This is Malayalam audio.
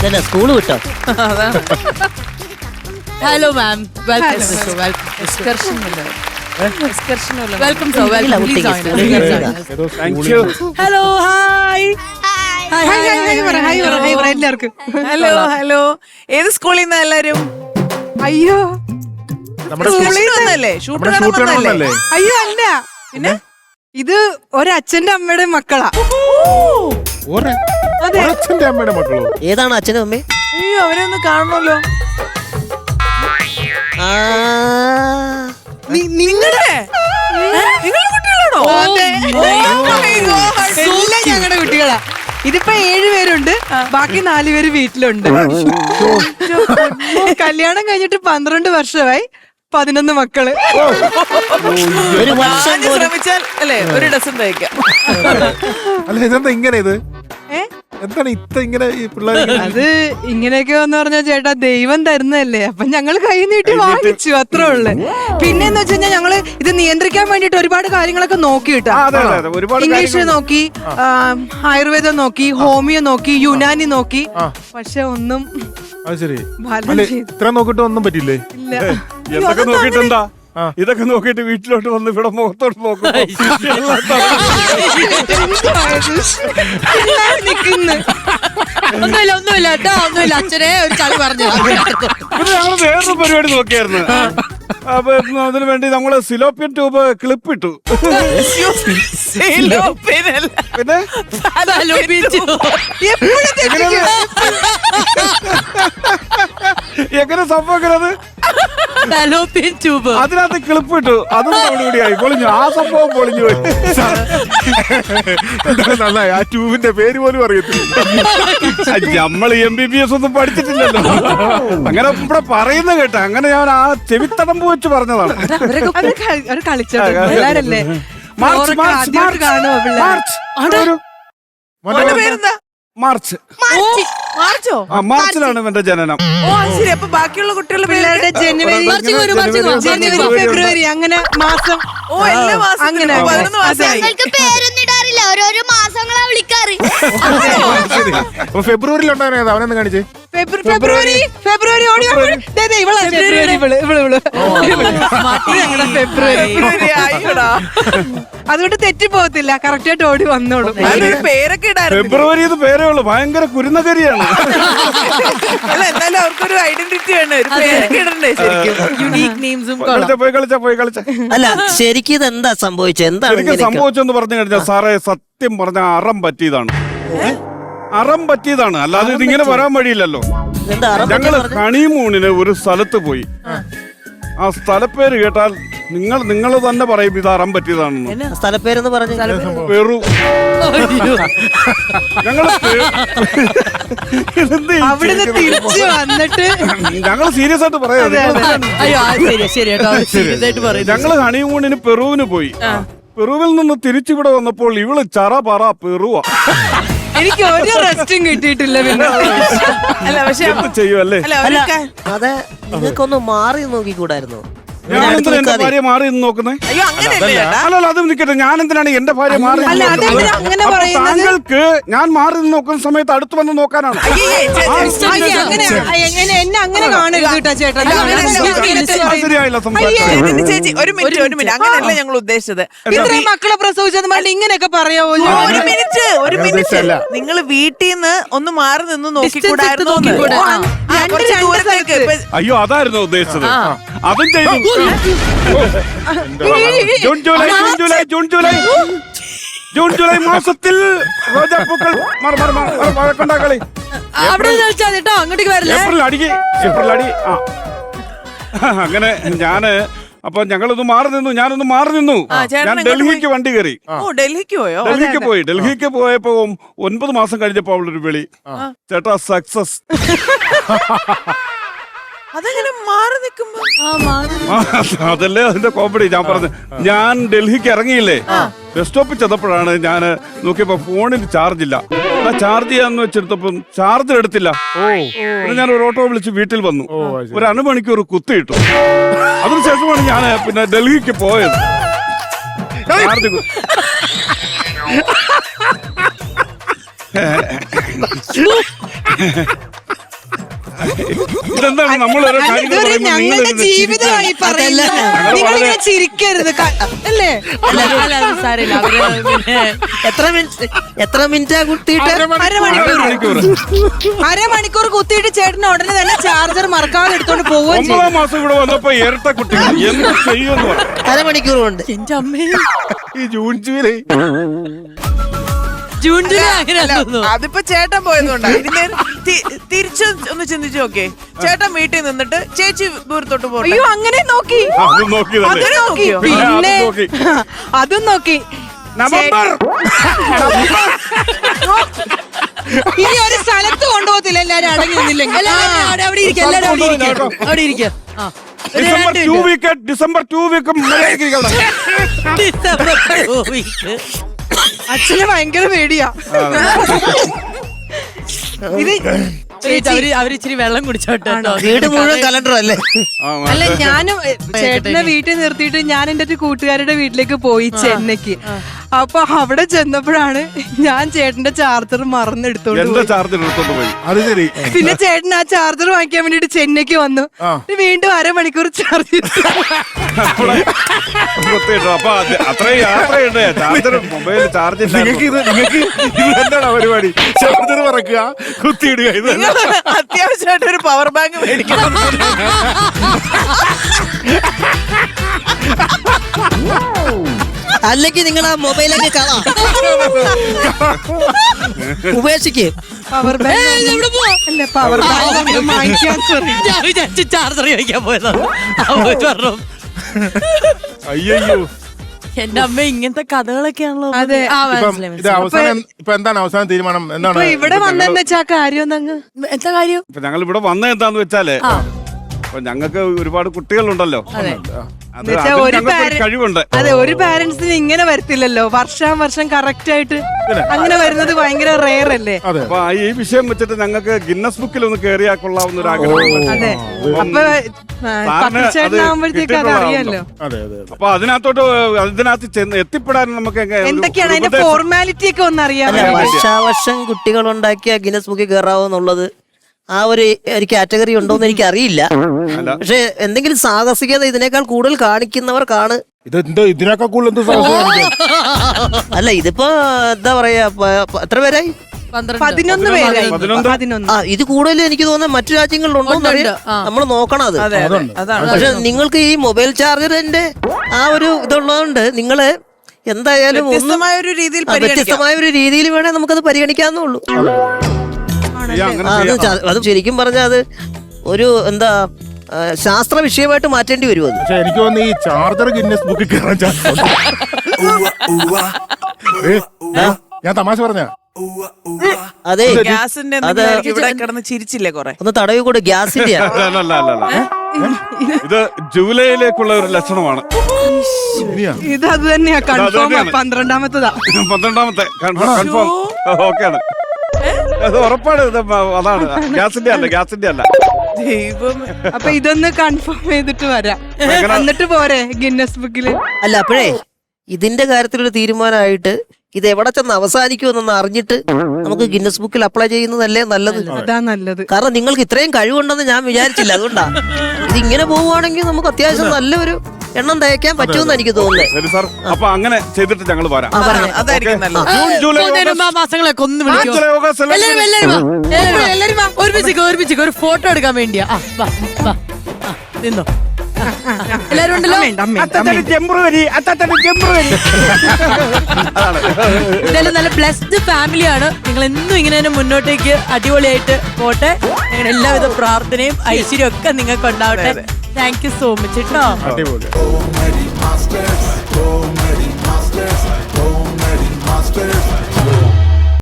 സ്കൂള് വിട്ടോ? Hello ma'am, welcome. Hello, hi. എല്ലാവർക്കും ഹലോ ഹലോ. ഏത് സ്കൂളിൽ നിന്നാ എല്ലാരും? അയ്യോ സ്കൂളിൽ നിന്നല്ലേ? ഷൂട്ട് കാണാനല്ലേ? അയ്യോ അല്ല, പിന്നെ ഇത് ഒരച്ഛന്റെ അമ്മയുടെ മക്കളാ. അച്ഛന്റെ അമ്മയുടെ മക്കളോ? ഏതാണ് അച്ഛനും അമ്മയും? അയ്യോ, അവരെ ഒന്ന് കാണണമല്ലോ. നിങ്ങളുടെ കുട്ടികളാണോ? എല്ലാം ഞങ്ങളുടെ കുട്ടികളാ. ഇതിപ്പോ 7 പേരുണ്ട്, ബാക്കി 4 പേര് വീട്ടിലുണ്ട്. കല്യാണം കഴിഞ്ഞിട്ട് 12 വർഷമായി, 11 മക്കള്. ഒരു വർഷം ശ്രമിച്ചാൽ അല്ലേ ഒരു ഡസൻ തയ്ക്കാം. അല്ല ഇതെന്താ ഇങ്ങനെ? ഇത് എന്താണ് ഇങ്ങനെ ഈ പിള്ളേർ? അത് ഇങ്ങനെയൊക്കെ എന്ന് പറഞ്ഞാൽ ചേട്ടാ, ദൈവം തരുന്നതല്ലേ, അപ്പൊ ഞങ്ങൾ കൈ നീട്ടി വാങ്ങിച്ചു, അത്രേ ഉള്ളു. പിന്നെന്ന് വെച്ച് കഴിഞ്ഞാൽ ഞങ്ങള് ഇത് നിയന്ത്രിക്കാൻ വേണ്ടിട്ട് ഒരുപാട് കാര്യങ്ങളൊക്കെ നോക്കിയിട്ടാ. ഇംഗ്ലീഷ് നോക്കി, ആയുർവേദം നോക്കി, ഹോമിയോ നോക്കി, യുനാനി നോക്കി, പക്ഷെ ഒന്നും ഇത്ര നോക്കിട്ട് ഒന്നും പറ്റില്ലേ? ഇല്ല. എന്തൊക്കെ നോക്കിട്ടെന്താ? ഇതൊക്കെ നോക്കിട്ട് വീട്ടിലോട്ട് വന്ന് ഇവിടെ മുഖത്തോട്ട് നോക്കും. ഒന്നുമില്ല കേട്ടോ, ഒന്നുമില്ല. അച്ഛനെ ഒരു കളി പറഞ്ഞു. ഞങ്ങള് വേറൊരു പരിപാടി നോക്കിയായിരുന്നു. അപ്പൊ അതിനു വേണ്ടി നമ്മള് സിലോപ്പിയൻ ട്യൂബ് ക്ലിപ്പ് ഇട്ടു. പിന്നെ എങ്ങനെ സംഭവിക്കുന്നത്? അതിനകത്ത് ക്ലിപ്പ് ഇട്ടു, അതും കൂടിയായി പൊളിഞ്ഞു. ആ സംഭവം പൊളിഞ്ഞു പോയി. നന്നായി. ആ ട്യൂബിന്റെ പേര് പോലും അറിയത്തില്ല. നമ്മൾ MBBS ഒന്നും പഠിച്ചിട്ടില്ലല്ലോ. അങ്ങനെ ഇവിടെ പറയുന്ന കേട്ട, അങ്ങനെ ഞാൻ ആ ചെവിത്തടമ്പ് വെച്ച് പറഞ്ഞതാണ്. അവര് കളിച്ചോ പിള്ളേരല്ലേ. മാർച്ച്. മാർച്ചോ? മാർച്ചിലാണ് എന്റെ ജനനം. ഓ ശരി. അപ്പൊ ബാക്കിയുള്ള കുട്ടികളുടെ പിള്ളേരുടെ ജനുവരി, ഫെബ്രുവരി, അങ്ങനെ മാസം. ഓ എല്ലാ മാസം അങ്ങനെ 11 മാസമായി. പേരൊന്നിടാറില്ല, ഓരോരോ മാസങ്ങളാ വിളിക്കാറ്. ഫെബ്രുവരിയിൽ ഉണ്ടായിരുന്നു. അവനെന്ന് കാണിച്ചേ. ഫെബ്രുവരി ഫെബ്രുവരി ഓടി ഫെബ്രുവരി. അതുകൊണ്ട് തെറ്റിപ്പോകത്തില്ല, കറക്റ്റ് ആയിട്ട് ഓടി വന്നോളും. പേരൊക്കെ ഇടാറുണ്ട്. ഫെബ്രുവരി പേരേ ഉള്ളൂ, ഭയങ്കര കുരുന്നകരിയാണ്. അല്ല എന്നാലും അവർക്കൊരു ഐഡന്റിറ്റി വേണം, ഒരു പേരൊക്കെ ഇടണ്ടേ ശരിക്കും. യുണീക് നെയിംസും. പോയി കളിച്ച. അല്ല ശരിക്കും ഇത് എന്താ സംഭവിച്ചത്? എന്താണ് സംഭവിച്ചെന്ന് പറഞ്ഞു കഴിഞ്ഞാൽ സാറേ, സത്യം പറഞ്ഞ അറം പറ്റിയതാണ്. അറം പറ്റിയതാണ്, അല്ലാതെ ഇതിങ്ങനെ വരാൻ വഴിയില്ലല്ലോ. ഞങ്ങള് ഹണിമൂണിന് ഒരു സ്ഥലത്ത് പോയി. ആ സ്ഥലപ്പേര് കേട്ടാൽ നിങ്ങൾ തന്നെ പറയും ഇത് അറം പറ്റിയതാണെന്ന്. സ്ഥലപ്പേരെന്ന് പറഞ്ഞു? പെറു. ഞങ്ങള് അവിടുന്ന് തിരിച്ചു വന്നിട്ട് ഞങ്ങള് സീരിയസ് ആയിട്ട് പറയാം. ഞങ്ങള് ഹണിമൂണിന് പെറുവിന് പോയി. പെറുവിൽ നിന്ന് തിരിച്ചിവിടെ വന്നപ്പോൾ ഇവള് ചറ പറ പെറുവാ. എനിക്ക് ഒരു റെസ്റ്റും കിട്ടിയിട്ടില്ല. പിന്നെ അല്ല പക്ഷെ ചെയ്യുമല്ലേ? അതെ, നിങ്ങൾക്കൊന്ന് മാറി നോക്കിക്കൂടായിരുന്നു? ഞാൻ എന്തിനാ എന്റെ ഭാര്യ മാറി നിന്ന് നോക്കുന്നേ? അയ്യോ അങ്ങനെയല്ലേ? അല്ലല്ല, അത് നിൽക്കട്ടെ. ഞാൻ എന്തിനാണ് എന്റെ ഭാര്യ മാറി താങ്കൾക്ക് ഞാൻ മാറി നിന്ന് നോക്കുന്ന സമയത്ത് അടുത്ത് വന്ന് നോക്കാനാണ്. എന്നെ അങ്ങനെ കാണരുത് കേട്ടോ ചേട്ടാ. ശരിയായില്ല ചേച്ചി, ഒരു മിനിറ്റ്. അങ്ങനെയല്ല ഞങ്ങൾ ഉദ്ദേശിച്ചത്. ഇത്രയും മക്കളെ പ്രസവിച്ചത് ഇങ്ങനെയൊക്കെ പറയാവോ? ഒരു മിനിറ്റ്. നിങ്ങൾ വീട്ടിൽ നിന്ന് ഒന്ന് മാറി നിന്ന് നോക്കിക്കൂടായിരുന്നു. അയ്യോ, അതായിരുന്നു ഉദ്ദേശിച്ചത്. അതും ചെയ്തു. ജൂൺ ജൂലൈ മാസത്തിൽ റോജാപ്പൂക്കൾ കളി. ഏപ്രിൽ അടി. അങ്ങനെ ഞാന് അപ്പൊ ഞങ്ങളൊന്ന് മാറി നിന്നു. ഞാനൊന്ന് മാറി നിന്നു. ഞാൻ ഡൽഹിക്ക് വണ്ടി കയറി. ഡൽഹിക്ക് പോയോ? ഡൽഹിക്ക് പോയപ്പോ 9 മാസം കഴിഞ്ഞപ്പോ അവളൊരു വിളി, ചേട്ടാ സക്സസ്. അതെങ്ങനെ മാറി നിൽക്കുമ്പോ? അതല്ലേ അതിന്റെ കോമഡി. ഞാൻ പറഞ്ഞു, ഞാൻ ഡൽഹിക്ക് ഇറങ്ങിയില്ലേ, ബസ് സ്റ്റോപ്പിൽ ചെന്നപ്പോഴാണ് ഞാൻ നോക്കിയപ്പോ ഫോണിന് ചാർജ് ഇല്ല. ചാർജ് ചെയ്യാന്ന് വെച്ചെടുത്തപ്പം ചാർജർ എടുത്തില്ല. ഞാൻ ഒരു ഓട്ടോ വിളിച്ച് വീട്ടിൽ വന്നു. ഒരു 1 മണിക്കൂർ കുത്തിയിട്ടു. അതിനുശേഷമാണ് ഞാൻ പിന്നെ ഡൽഹിക്ക് പോയത്. ചാർജ് ഇതെന്താണ് നമ്മൾ ഓരോ കാര്യങ്ങൾ ഇതൊരു പറയുമ്പോൾ നിങ്ങൾ ഞങ്ങളുടെ ഇരുന്ന് ജീവിതമാണ് ഈ പറയുന്നത്. ഞങ്ങൾ നിങ്ങൾ വളരെ- ഇങ്ങനെ ചിരിക്കരുത് അല്ലേ? സാരില്ല അവര് പിന്നെ എത്ര മിനിറ്റാ കുത്തിയിട്ട് അരമണിക്കൂർ അരമണിക്കൂർ കുത്തിയിട്ട് ചേട്ടന് ഉടനെ തന്നെ ചാർജർ മറക്കാതെ എടുത്തോണ്ട് പോവുകയും ചെയ്യും. 9 മാസം ഇവിടെ വന്നപ്പോ ഇരട്ട കുട്ടികൾ എന്ത് ചെയ്യുമെന്ന് പറഞ്ഞു. അരമണിക്കൂർ കൊണ്ട് എന്റെ അമ്മേ ഈ ജൂൺ ജൂലൈ ജൂൺ ജൂലൈ അങ്ങനെ അല്ല, തോന്നുന്നു. അതിപ്പോ ചേട്ടൻ പോയതുകൊണ്ടാ. ഇതിന് തിരിച്ചു ഒന്ന് ചിന്തിച്ചു നോക്കേ. ചേട്ടൻ വീട്ടിൽ നിന്നിട്ട് ചേച്ചി ദൂരത്തോട്ട് പോട്ടെ. അയ്യോ അങ്ങനെ നോക്കി അതും നോക്കിയതല്ലേ അതിനെ നോക്കിയോ? പിന്നെ അതും പിന്നെ നോക്കി. അതും നോക്കി. നവംബർ ഇനി ഒരു സ്ഥലത്ത് കൊണ്ടുപോകത്തില്ല എല്ലാരും അടങ്ങി നിന്നില്ലെങ്കിൽ. എല്ലാവരും അവിടെ ഇരിക്കുക, എല്ലാവരും അവിടെ ഇരിക്കുക, അവിടെ ഇരിക്കുക. ആ. ഒരു ഡിസംബർ രണ്ട് 2 week December 2 week December 2 week. അച്ഛന് ഭയങ്കര പേടിയാ. ഇത് അവര് ഇച്ചിരി വെള്ളം കുടിച്ചോട്ടോ കേട്ടോ. വീട് മുഴുവൻ കലണ്ടർ അല്ലേ? അല്ല ഞാനും ചേട്ടനെ വീട്ടിൽ നിർത്തിയിട്ട് ഞാൻ എന്റെ ഒരു കൂട്ടുകാരുടെ വീട്ടിലേക്ക് പോയി ചെന്നൈക്ക്. അപ്പൊ അവിടെ ചെന്നപ്പോഴാണ് ഞാൻ ചേട്ടന്റെ ചാർജർ മറന്നെടുത്തോണ്ട് എന്റെ പോയി. ചാർജർ എടുത്തോണ്ട് പോയി. അത് ശരി. പിന്നെ ചേട്ടൻ ആ ചാർജർ വാങ്ങിക്കാൻ വേണ്ടിട്ട് ചെന്നൈക്ക് വന്നു. വീണ്ടും അരമണിക്കൂർ ചാർജ് അപ്പൊ അത്രയും യാത്രയുണ്ട്. ചാർജർ മൊബൈൽ ചാർജ് നിങ്ങൾക്ക് ഇത് എന്താണ് പരിപാടി? ചാർജർ മറക്കുക, കുത്തിയിടുക, ഇത് നിങ്ങൾ അത്യാവശ്യമായിട്ട് ഒരു പവർ ബാങ്ക് മേടിക്കണം. അല്ലെങ്കിൽ നിങ്ങൾ ആ മൊബൈലൊക്കെ കളാം, ഉപേക്ഷിക്ക്. പവർ ബാങ്ക് എവിടെ പോവാ? അല്ല പവർ ബാങ്ക് വാങ്ങിക്കാൻ sorry. ഞാൻ വിചാരിച്ചു ചാർജർ ചോദിക്കാൻ പോയതാണ്. അവര് പറഞ്ഞു അയ്യോ. എന്റെ അമ്മ ഇങ്ങനത്തെ കഥകളൊക്കെയാണല്ലോ. അതെ. ആ, ഇപ്പം മനസ്സിലായി, ഇത് അവസാനം ഇപ്പൊ എന്താണ് അവസാന തീരുമാനം? അപ്പൊ എന്താണ് ഇവിടെ വന്നെന്ന് വെച്ചാ കാര്യം ഒന്നങ്ങ് മനസ്സിലായി. എന്താ കാര്യം? ഇപ്പൊ ഞങ്ങൾ ഇവിടെ വന്നത് എന്താന്ന് വെച്ചാല് അപ്പൊ ഞങ്ങൾക്ക് ഒരുപാട് കുട്ടികളുണ്ടല്ലോ. അത് എന്നുവെച്ചാ അതിൽ ഒരു ഞങ്ങൾക്കൊരു parent- കഴിവുണ്ട്. അതെ, ഒരു പാരന്റ്സിന് ഇങ്ങനെ വരത്തില്ലല്ലോ. വർഷം കറക്റ്റ് ആയിട്ട് അങ്ങനെ വരുന്നത് ഭയങ്കര റെയർ അല്ലേ? അതെ. അപ്പൊ ഈ വിഷയം വെച്ചിട്ട് ഞങ്ങൾക്ക് ഗിന്നസ് ബുക്കിൽ ഒന്ന് കയറിയാ കൊള്ളാവുന്ന ഒരു ആഗ്രഹം. അതെ. അപ്പൊ പത്രച്ചേട്ടനാകുമ്പോഴത്തേക്ക് അത് അറിയാലോ. അതെ അതെ അതെ. അപ്പൊ അതിനകത്ത് ചെന്ന് എത്തിപ്പെടാൻ നമുക്ക് എന്തൊക്കെയാണ് അതിന്റെ ഉപദേശം- ഫോർമാലിറ്റി ഒക്കെ ഒന്ന് അറിയാൻ അല്ല, വേണ്ടി. വർഷാവർഷം കുട്ടികൾ ഉണ്ടാക്കിയ ഗിന്നസ് ബുക്കിൽ കയറാവുന്നുള്ളത് ആ ഒരു കാറ്റഗറി ഉണ്ടോന്ന് എനിക്ക് അറിയില്ല. പക്ഷെ എന്തെങ്കിലും സാഹസികത ഇതിനേക്കാൾ കൂടുതൽ കാണിക്കുന്നവർക്കാണ്. ഇത് എന്തോ ഇതിനൊക്കെ കൂടുതൽ എന്ത് സാഹസം കാണിക്കാൻ? അല്ല ഇതിപ്പോ എന്താ പറയാ, എത്ര പേരായി? 11 പേരായി. 11. ആ, ഇത് കൂടുതൽ എനിക്ക് തോന്നുന്നത് മറ്റു രാജ്യങ്ങളിലുണ്ടോന്ന് അറിയാം. നമ്മൾ നോക്കണം അത്. അതെ അതെ അതാണ്. പക്ഷെ നിങ്ങൾക്ക് ഈ മൊബൈൽ ചാർജറിന്റെ ആ ഒരു ഇതുള്ളതുകൊണ്ട് നിങ്ങള് എന്തായാലും ഒന്ന് വ്യത്യസ്തമായ ഒരു രീതിയിൽ പരിഗണിക്കാം. വ്യത്യസ്തമായ ഒരു രീതിയിൽ വേണേ നമുക്കത് പരിഗണിക്കാവുന്നേ ഉള്ളൂ. അങ്ങനെ ആ, ചെയ്യാം. അത് ശരിക്കും പറഞ്ഞാൽ അത് ഒരു എന്താ ശാസ്ത്ര വിഷയമായിട്ട് മാറ്റേണ്ടി വരും അത്. പക്ഷെ എനിക്ക് തോന്നുന്നു ഈ ചാർജർ ഗിന്നസ് ബുക്കിൽ കയറാൻ ചാൻസ് ഉണ്ട്. ഞാൻ തമാശ പറഞ്ഞ അതെ, ഗ്യാസിന്റെ അത് ഇവിടെ കിടന്ന് ചിരിച്ചില്ലേ കൊറേ. ഒന്ന് തടവി കൂടെ ഗ്യാസിന്റെ അല്ല. ഇത് ജൂലൈയിലേക്കുള്ള ഒരു ലക്ഷണമാണ്. ഇത് അത് തന്നെയാ കൺഫേം. തന്നെയാണ്. 12ാമത്തതാ. 12ാമത്തെ കൺഫേം ഓക്കെയാണ്. അത് ഉറപ്പാണ്. ഇത് അതാണ് ഗ്യാസിന്റെ അല്ല. ദൈവം. അപ്പൊ ഇതൊന്ന് കൺഫേം ചെയ്തിട്ട് വരാം. എന്നിട്ട് പോരെ ഗിന്നസ് ബുക്കില്. അല്ല, അപ്പോഴേ ഇതിന്റെ കാര്യത്തിലൊരു തീരുമാനമായിട്ട് ഇത് എവിടെ ചെന്ന് അവസാനിക്കുമെന്നൊന്ന് അറിഞ്ഞിട്ട് നമുക്ക് ഗിന്നസ് ബുക്കിൽ അപ്ലൈ ചെയ്യുന്നതല്ലേ നല്ലത്. അതാ നല്ലത്. കാരണം നിങ്ങൾക്ക് ഇത്രയും കഴിവുണ്ടെന്ന് ഞാൻ വിചാരിച്ചില്ല. അതുകൊണ്ടാ ഇതിങ്ങനെ പോവുകയാണെങ്കിൽ നമുക്ക് അത്യാവശ്യം നല്ലൊരു എണ്ണം തയ്ക്കാൻ പറ്റുമെന്ന് എനിക്ക് തോന്നുന്നത്. ശരി സാർ, അപ്പൊ അങ്ങനെ ചെയ്തിട്ട് ഞങ്ങൾ വരാം. അതായിരിക്കും നല്ലത്. ജൂൺ ജൂലൈ പോകുന്നതിന് മുമ്പ് ആ മാസങ്ങളൊക്കെ ഒന്ന് വിളിക്കോ. July August September. എല്ലാരും വാ. ഒരുമിച്ച് ഒരു ഫോട്ടോ എടുക്കാൻ വേണ്ടിയാ. വാ ആ, നിന്നോ. എല്ലാരും ഉണ്ടല്ലോ. എന്തായാലും നല്ല ബ്ലെസ്ഡ് ഫാമിലിയാണ്. നിങ്ങൾ എന്നും ഇങ്ങനെ തന്നെ മുന്നോട്ടേക്ക് അടിപൊളിയായിട്ട് പോട്ടെ. നിങ്ങളുടെ എല്ലാവിധ പ്രാർത്ഥനയും ഐശ്വര്യം ഒക്കെ നിങ്ങൾക്ക് ഉണ്ടാവട്ടെ. താങ്ക് യു സോ മച്ച് കേട്ടോ. അടിപൊളി. Comedy Masters.